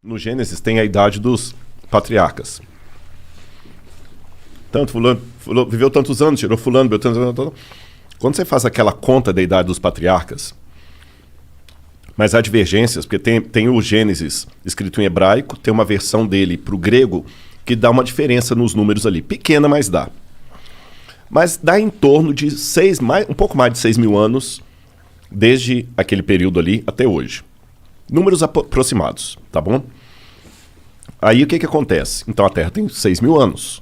No Gênesis tem a idade dos patriarcas. Tanto fulano viveu tantos anos, tirou fulano, viveu tantos anos. Quando você faz aquela conta da idade dos patriarcas, mas há divergências, porque tem o Gênesis escrito em hebraico, tem uma versão dele para o grego que dá uma diferença nos números ali. Pequena, mas dá. Mas dá em torno de um pouco mais de 6 mil anos, desde aquele período ali até hoje. Números aproximados, tá bom? Aí o que acontece? Então a Terra tem 6 mil anos.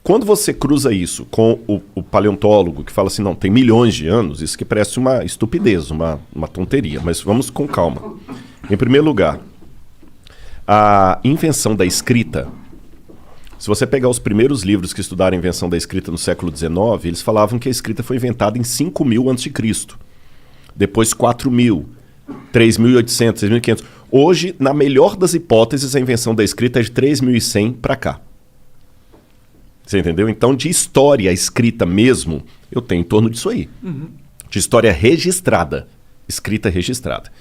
Quando você cruza isso com o paleontólogo que fala assim, não, tem milhões de anos, isso que parece uma estupidez, uma tonteria, mas vamos com calma. Em primeiro lugar, a invenção da escrita. Se você pegar os primeiros livros que estudaram a invenção da escrita no século XIX, eles falavam que a escrita foi inventada em 5.000 a.C. Depois 4.000, 3.800, 6.500. Hoje, na melhor das hipóteses, a invenção da escrita é de 3.100 para cá. Você entendeu? Então, de história escrita mesmo, eu tenho em torno disso aí. Uhum. De história registrada. Escrita registrada.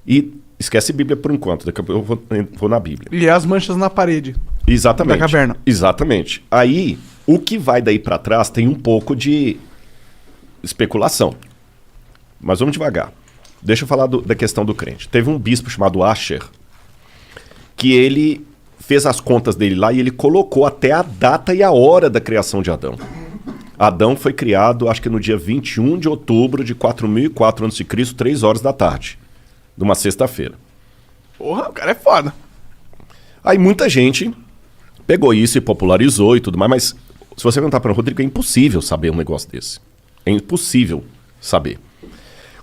E esquece a Bíblia por enquanto, daqui a pouco eu vou na Bíblia. E as manchas na parede. Exatamente. Da caverna. Exatamente. Aí, o que vai daí para trás tem um pouco de especulação. Mas vamos devagar. Deixa eu falar da questão do crente. Teve um bispo chamado Asher, que ele fez as contas dele lá e ele colocou até a data e a hora da criação de Adão. Adão foi criado, acho que no dia 21 de outubro de 4004 a.C., 3 horas da tarde, numa sexta-feira. Porra, o cara é foda. Aí muita gente pegou isso e popularizou e tudo mais, mas se você perguntar para o Rodrigo, é impossível saber um negócio desse. É impossível saber.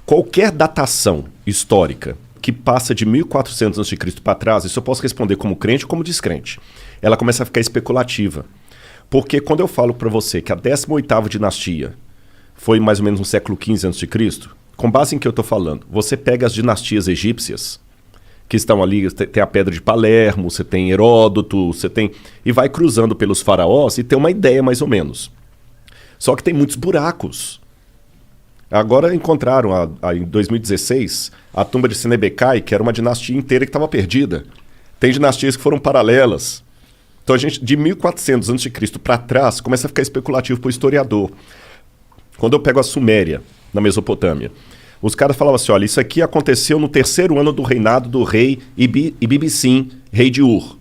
Qualquer datação histórica que passa de 1400 a.C. para trás, isso eu posso responder como crente ou como descrente. Ela começa a ficar especulativa. Porque quando eu falo para você que a 18ª dinastia foi mais ou menos no século XV a.C., com base em que eu estou falando, você pega as dinastias egípcias, que estão ali, tem a Pedra de Palermo, você tem Heródoto, você tem... E vai cruzando pelos faraós e tem uma ideia mais ou menos. Só que tem muitos buracos. Agora encontraram, em 2016, a tumba de Senebekai, que era uma dinastia inteira que estava perdida. Tem dinastias que foram paralelas. Então a gente, de 1400 a.C. para trás, começa a ficar especulativo para o historiador. Quando eu pego a Suméria, na Mesopotâmia, os caras falavam assim, olha, isso aqui aconteceu no 3º ano do reinado do rei Ibibissim, rei de Ur.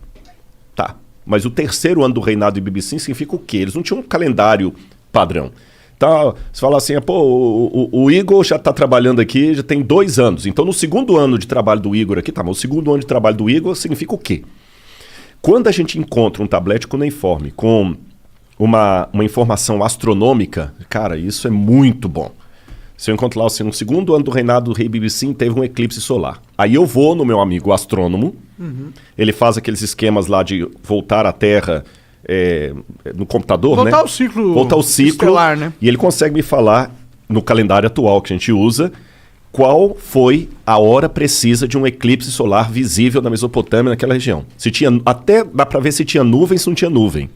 Tá, mas o 3º ano do reinado de Ibibissim significa o quê? Eles não tinham um calendário padrão. Então, você fala assim, pô, o Igor já está trabalhando aqui, já tem 2 anos. Então, no 2º ano de trabalho do Igor aqui, tá, mas o 2º ano de trabalho do Igor significa o quê? Quando a gente encontra um tablete cuneiforme com uma informação astronômica, cara, isso é muito bom. Se eu encontro lá assim, no 2º ano do reinado do rei Ibibissim, teve um eclipse solar. Aí eu vou no meu amigo astrônomo, ele faz aqueles esquemas lá de voltar à Terra... no computador, voltar né? Voltar ao ciclo estelar, né? E ele consegue me falar, no calendário atual que a gente usa, qual foi a hora precisa de um eclipse solar visível na Mesopotâmia, naquela região. Se tinha, até dá para ver se tinha nuvem, se não tinha nuvem.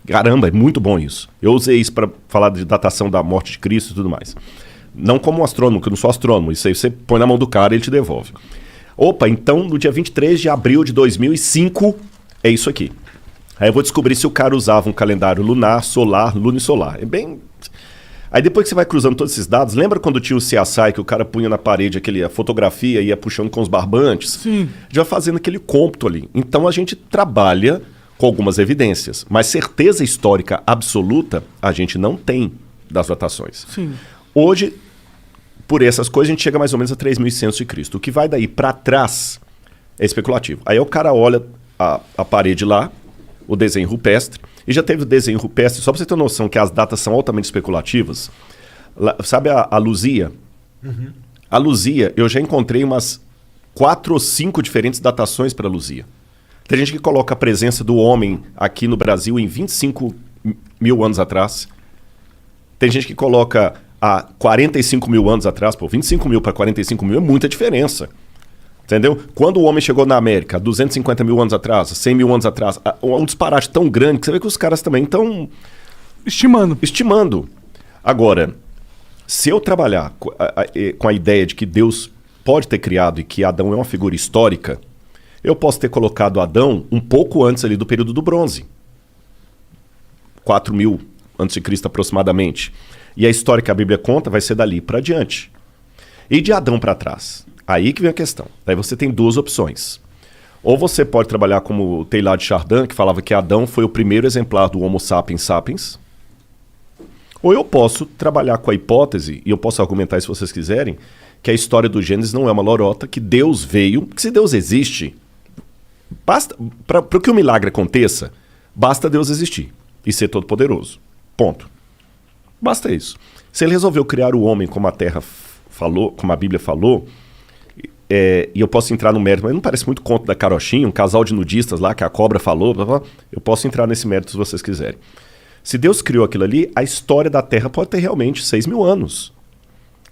Caramba, é muito bom isso. Eu usei isso para falar de datação da morte de Cristo e tudo mais. Não como um astrônomo, que eu não sou astrônomo. Isso aí você põe na mão do cara e ele te devolve. Opa, então no dia 23 de abril de 2005, é isso aqui. Aí eu vou descobrir se o cara usava um calendário lunar, solar, lunisolar. É bem... Aí depois que você vai cruzando todos esses dados, lembra quando tinha o CSI que o cara punha na parede a fotografia e ia puxando com os barbantes? Sim. Já fazendo aquele cômputo ali. Então a gente trabalha com algumas evidências, mas certeza histórica absoluta a gente não tem das datações. Sim. Hoje, por essas coisas, a gente chega mais ou menos a 3.100 a.C. O que vai daí para trás é especulativo. Aí o cara olha a parede lá, o desenho rupestre, e já teve o desenho rupestre, só para você ter noção que as datas são altamente especulativas. Sabe a Luzia? Uhum. A Luzia, eu já encontrei umas 4 ou 5 diferentes datações para a Luzia. Tem gente que coloca a presença do homem aqui no Brasil em 25 mil anos atrás. Tem gente que coloca há 45 mil anos atrás. Pô, 25 mil para 45 mil é muita diferença. Entendeu? Quando o homem chegou na América, 250 mil anos atrás, 100 mil anos atrás, um disparate tão grande que você vê que os caras também estão... Estimando. Agora, se eu trabalhar com a ideia de que Deus pode ter criado e que Adão é uma figura histórica, Eu posso ter colocado Adão um pouco antes ali do período do bronze. 4.000 a.C. aproximadamente. E a história que a Bíblia conta vai ser dali para adiante. E de Adão para trás? Aí que vem a questão. Daí você tem duas opções. Ou você pode trabalhar como o Teilhard de Chardin, que falava que Adão foi o primeiro exemplar do Homo sapiens sapiens. Ou eu posso trabalhar com a hipótese, e eu posso argumentar se vocês quiserem, que a história do Gênesis não é uma lorota, que Deus veio, que se Deus existe, basta para que o milagre aconteça, basta Deus existir e ser todo-poderoso. Ponto. Basta isso. Se ele resolveu criar o homem como a Terra falou, como a Bíblia falou, e eu posso entrar no mérito, mas não parece muito conto da carochinha, um casal de nudistas lá que a cobra falou, blá, blá, eu posso entrar nesse mérito se vocês quiserem. Se Deus criou aquilo ali, a história da Terra pode ter realmente 6.000 anos.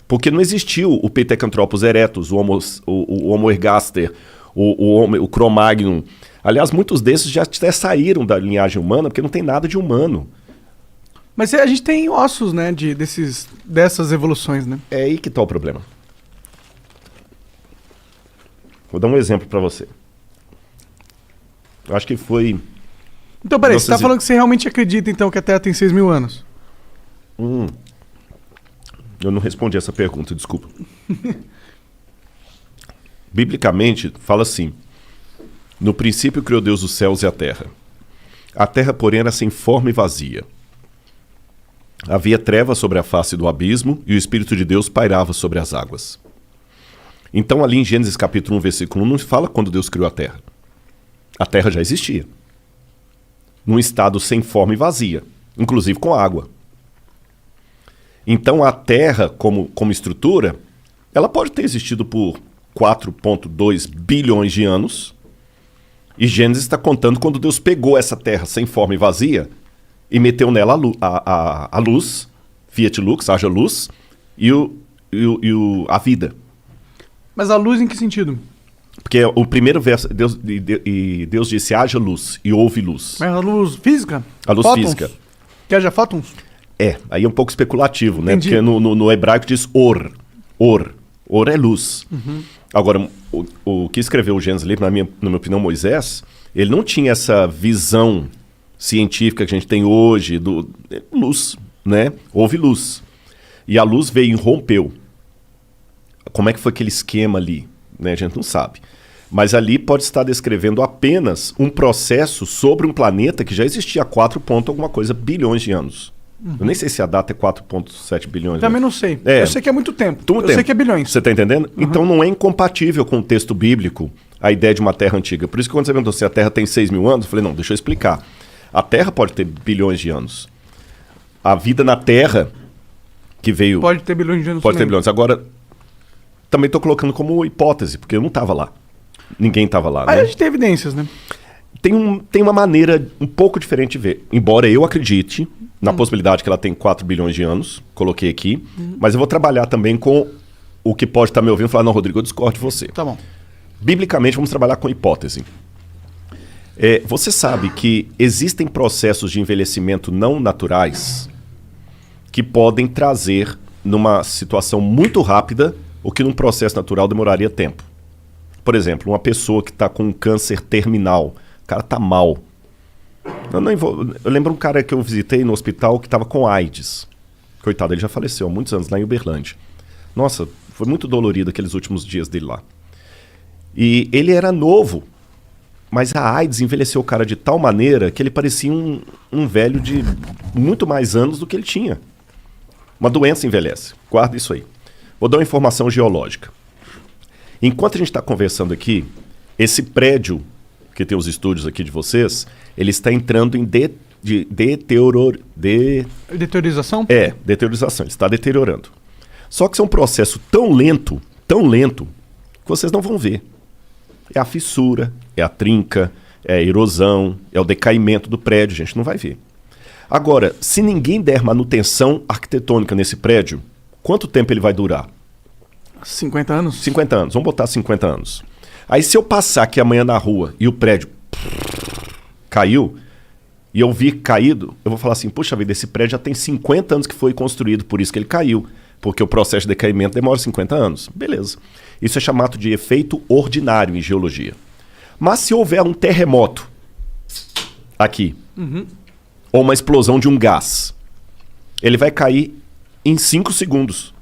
Porque não existiu o Pithecanthropus erectus, o Homo ergaster, o Cro-Magnon. Aliás, muitos desses já até saíram da linhagem humana, porque não tem nada de humano. Mas a gente tem ossos, né, dessas evoluções, né? É aí que está o problema. Vou dar um exemplo para você. Eu acho que foi... Então, peraí, você tá falando que você realmente acredita, então, que a Terra tem 6.000 anos? Eu não respondi essa pergunta, desculpa. Biblicamente, fala assim: no princípio criou Deus os céus e a terra. A terra, porém, era sem forma e vazia. Havia trevas sobre a face do abismo e o Espírito de Deus pairava sobre as águas. Então, ali em Gênesis capítulo 1, versículo 1, não fala quando Deus criou a terra. A terra já existia. Num estado sem forma e vazia, inclusive com água. Então a Terra, como estrutura, ela pode ter existido por 4,2 bilhões de anos, e Gênesis está contando quando Deus pegou essa Terra sem forma e vazia e meteu nela a luz, fiat lux, haja luz, e a vida. Mas a luz em que sentido? Porque o primeiro verso, Deus disse, haja luz, e houve luz. Mas a luz física? A luz fótons? física. Que haja fótons? Aí é um pouco especulativo, né? Entendi. Porque no hebraico diz or. Or é luz. Uhum. Agora, o que escreveu o Gênesis ali, na minha opinião, Moisés, ele não tinha essa visão científica que a gente tem hoje, luz, né? Houve luz. E a luz veio e rompeu. Como é que foi aquele esquema ali? Né? A gente não sabe. Mas ali pode estar descrevendo apenas um processo sobre um planeta que já existia há 4 alguma coisa bilhões de anos. Eu nem sei se a data é 4,7 bilhões. Também não sei. Eu sei que é muito tempo. Sei que é bilhões. Você está entendendo? Então não é incompatível com o texto bíblico a ideia de uma Terra antiga. Por isso que quando você perguntou se a Terra tem 6.000 anos, eu falei, não, deixa eu explicar. A Terra pode ter bilhões de anos. A vida na Terra que veio... Pode ter bilhões de anos. Pode ter bilhões. Agora, também estou colocando como hipótese, porque eu não estava lá. Ninguém estava lá. Aí né? a gente tem evidências, né? Tem uma maneira um pouco diferente de ver. Embora eu acredite na possibilidade que ela tem 4 bilhões de anos, coloquei aqui, mas eu vou trabalhar também com o que pode estar me ouvindo e falar, não, Rodrigo, eu discordo de você. Tá bom. Biblicamente, vamos trabalhar com hipótese. Você sabe que existem processos de envelhecimento não naturais que podem trazer, numa situação muito rápida, o que num processo natural demoraria tempo. Por exemplo, uma pessoa que está com um câncer terminal, o cara está mal. Eu lembro um cara que eu visitei no hospital que estava com AIDS. Coitado, ele já faleceu há muitos anos lá em Uberlândia. Nossa, foi muito dolorido aqueles últimos dias dele lá. E ele era novo, mas a AIDS envelheceu o cara de tal maneira que ele parecia um velho de muito mais anos do que ele tinha. Uma doença envelhece. Guarda isso aí. Vou dar uma informação geológica. Enquanto a gente está conversando aqui, esse prédio que tem os estúdios aqui de vocês, ele está entrando em Deteriorização? Deteriorização. Ele está deteriorando. Só que isso é um processo tão lento, que vocês não vão ver. É a fissura, é a trinca, é a erosão, é o decaimento do prédio, a gente não vai ver. Agora, se ninguém der manutenção arquitetônica nesse prédio, quanto tempo ele vai durar? 50 anos? 50 anos, vamos botar 50 anos. Aí se eu passar aqui amanhã na rua e o prédio caiu, e eu vi caído, eu vou falar assim, puxa vida, esse prédio já tem 50 anos que foi construído, por isso que ele caiu, porque o processo de decaimento demora 50 anos. Beleza. Isso é chamado de efeito ordinário em geologia. Mas se houver um terremoto aqui, ou uma explosão de um gás, ele vai cair em 5 segundos.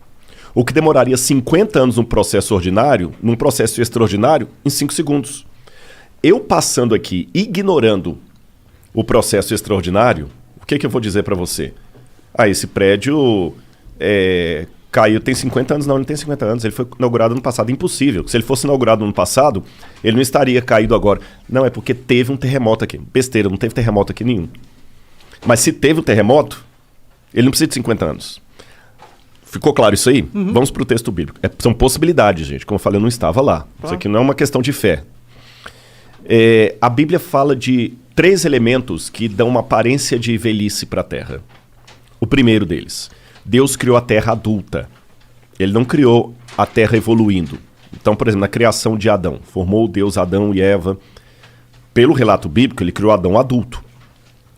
O que demoraria 50 anos num processo ordinário, num processo extraordinário, em 5 segundos. Eu passando aqui, ignorando o processo extraordinário, o que eu vou dizer para você? Esse prédio caiu, tem 50 anos? Não, ele não tem 50 anos, ele foi inaugurado no passado. Impossível. Se ele fosse inaugurado no passado, ele não estaria caído agora. Não, é porque teve um terremoto aqui. Besteira, não teve terremoto aqui nenhum. Mas se teve um terremoto, ele não precisa de 50 anos. Ficou claro isso aí? Vamos para o texto bíblico. São possibilidades, gente. Como eu falei, eu não estava lá. Claro. Isso aqui não é uma questão de fé. A Bíblia fala de 3 elementos que dão uma aparência de velhice para a Terra. O primeiro deles, Deus criou a Terra adulta. Ele não criou a Terra evoluindo. Então, por exemplo, na criação de Adão, formou Deus Adão e Eva. Pelo relato bíblico, ele criou Adão adulto.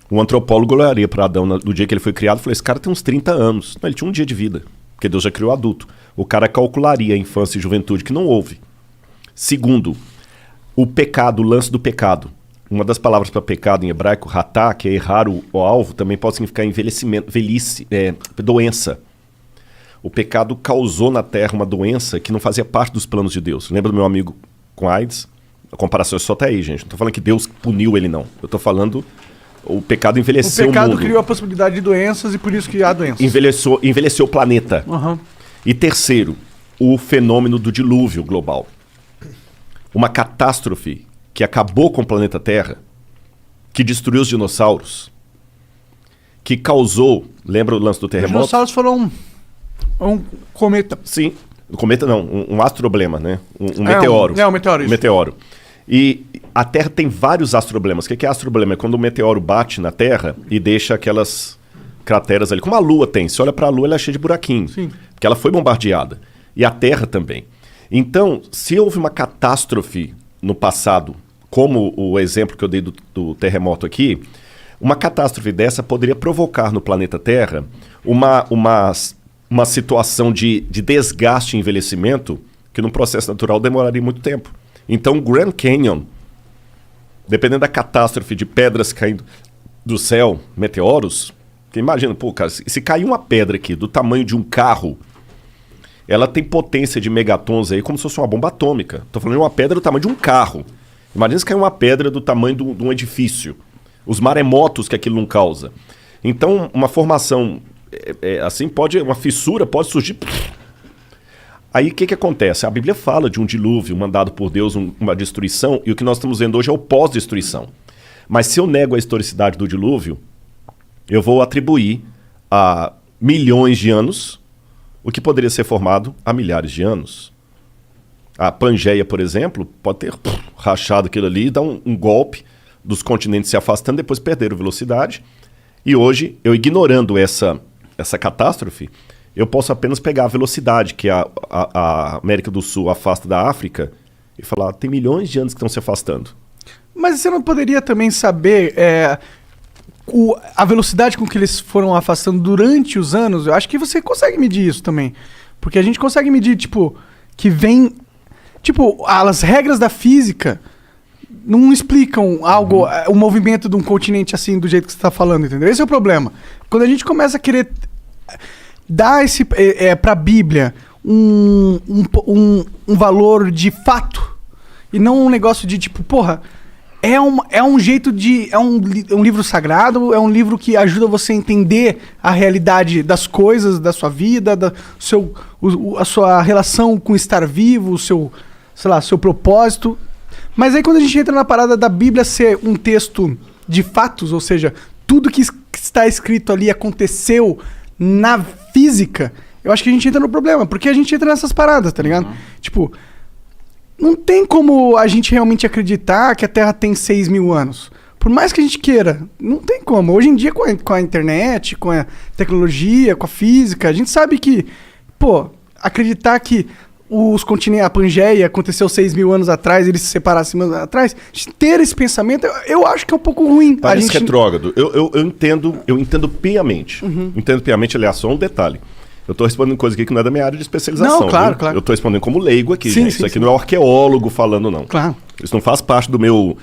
O antropólogo olharia para Adão no dia que ele foi criado e falou, esse cara tem uns 30 anos. Não, ele tinha um dia de vida, porque Deus já criou adulto. O cara calcularia a infância e juventude, que não houve. Segundo, o pecado, o lance do pecado. Uma das palavras para pecado em hebraico, ratá, que é errar o alvo, também pode significar envelhecimento, velhice, doença. O pecado causou na Terra uma doença que não fazia parte dos planos de Deus. Lembra do meu amigo com AIDS? A comparação é só até aí, gente. Não estou falando que Deus puniu ele, não. Eu estou falando... O pecado envelheceu o mundo. O pecado criou a possibilidade de doenças e por isso que há doenças. Envelheceu o planeta. E terceiro, o fenômeno do dilúvio global. Uma catástrofe que acabou com o planeta Terra, que destruiu os dinossauros, que causou... Lembra o lance do terremoto? Os dinossauros foram um cometa. Sim, um cometa não, um astroblema, né? Um meteoro. Um meteoro, isso. Um meteoro. E a Terra tem vários astroblemas. O que é astroblema? É quando o meteoro bate na Terra e deixa aquelas crateras ali. Como a Lua tem. Se olha para a Lua, ela é cheia de buraquinhos. Sim. Porque ela foi bombardeada. E a Terra também. Então, se houve uma catástrofe no passado, como o exemplo que eu dei do terremoto aqui, uma catástrofe dessa poderia provocar no planeta Terra uma situação de desgaste e envelhecimento que num processo natural demoraria muito tempo. Então, o Grand Canyon, dependendo da catástrofe de pedras caindo do céu, meteoros, que imagina, pô, cara, se cair uma pedra aqui do tamanho de um carro, ela tem potência de megatons aí como se fosse uma bomba atômica. Tô falando de uma pedra do tamanho de um carro. Imagina se cair uma pedra do tamanho de um edifício. Os maremotos que aquilo não causa. Então, uma formação assim, uma fissura pode surgir... Aí o que acontece? A Bíblia fala de um dilúvio mandado por Deus, uma destruição, e o que nós estamos vendo hoje é o pós-destruição. Mas se eu nego a historicidade do dilúvio, eu vou atribuir a milhões de anos o que poderia ser formado há milhares de anos. A Pangeia, por exemplo, pode ter rachado aquilo ali, dar um golpe dos continentes se afastando, depois perderam velocidade. E hoje, eu ignorando essa catástrofe, eu posso apenas pegar a velocidade que a América do Sul afasta da África e falar, tem milhões de anos que estão se afastando. Mas você não poderia também saber a velocidade com que eles foram afastando durante os anos? Eu acho que você consegue medir isso também. Porque a gente consegue medir, tipo, que vem... Tipo, as regras da física não explicam algo, o movimento de um continente assim, do jeito que você está falando, entendeu? Esse é o problema. Quando a gente começa a querer... dá para a Bíblia um valor de fato e não um negócio de tipo, porra, é um jeito de... É um livro sagrado, é um livro que ajuda você a entender a realidade das coisas, da sua vida, a sua relação com estar vivo, o seu, sei lá, seu propósito. Mas aí quando a gente entra na parada da Bíblia ser um texto de fatos, ou seja, tudo que está escrito ali aconteceu na física, eu acho que a gente entra no problema, porque a gente entra nessas paradas, tá ligado? Tipo, não tem como a gente realmente acreditar que a Terra tem 6 mil anos. Por mais que a gente queira, não tem como. Hoje em dia, com a internet, com a tecnologia, com a física, a gente sabe que, pô, acreditar que os continentes, a Pangeia aconteceu 6 mil anos atrás, eles se separaram 6 mil anos atrás, ter esse pensamento, eu acho que é um pouco ruim. Parece retrógrado. Eu entendo piamente. Entendo piamente, aliás, só um detalhe. Eu estou respondendo coisa aqui que não é da minha área de especialização. Não, claro, viu? claro. Eu estou respondendo como leigo aqui, sim, gente. sim, Isso aqui sim. não é um arqueólogo falando, não. Claro. Isso não faz parte do meu...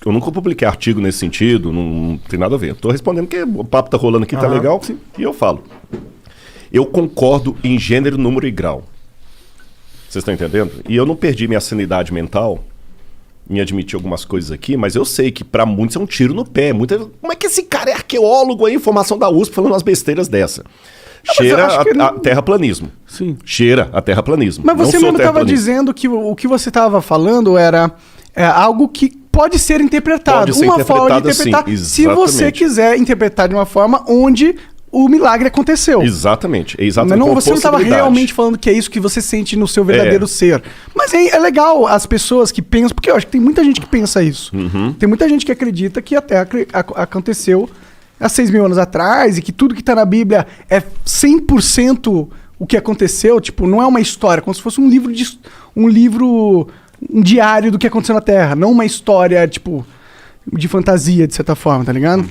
Eu nunca publiquei artigo nesse sentido, não tem nada a ver. Eu tô respondendo que o papo tá rolando aqui, tá legal, e eu falo. Eu concordo em gênero, número e grau. Vocês estão entendendo? E eu não perdi minha sanidade mental em admitir algumas coisas aqui, mas eu sei que pra muitos é um tiro no pé. Como é que esse cara é arqueólogo aí, formação da USP, falando umas besteiras dessa? Cheira a terraplanismo. Sim. Cheira a terraplanismo. Mas você mesmo estava dizendo que o que você estava falando era algo que pode ser interpretado. Pode ser uma forma de interpretar, sim, se você quiser interpretar de uma forma onde o milagre aconteceu. Exatamente. Mas você não estava realmente falando que é isso que você sente no seu verdadeiro ser. Mas é legal as pessoas que pensam, porque eu acho que tem muita gente que pensa isso. Tem muita gente que acredita que a Terra aconteceu há 6.000 anos atrás e que tudo que está na Bíblia é 100% o que aconteceu. Tipo, não é uma história, como se fosse um diário do que aconteceu na Terra, não uma história, tipo, de fantasia, de certa forma, tá ligado?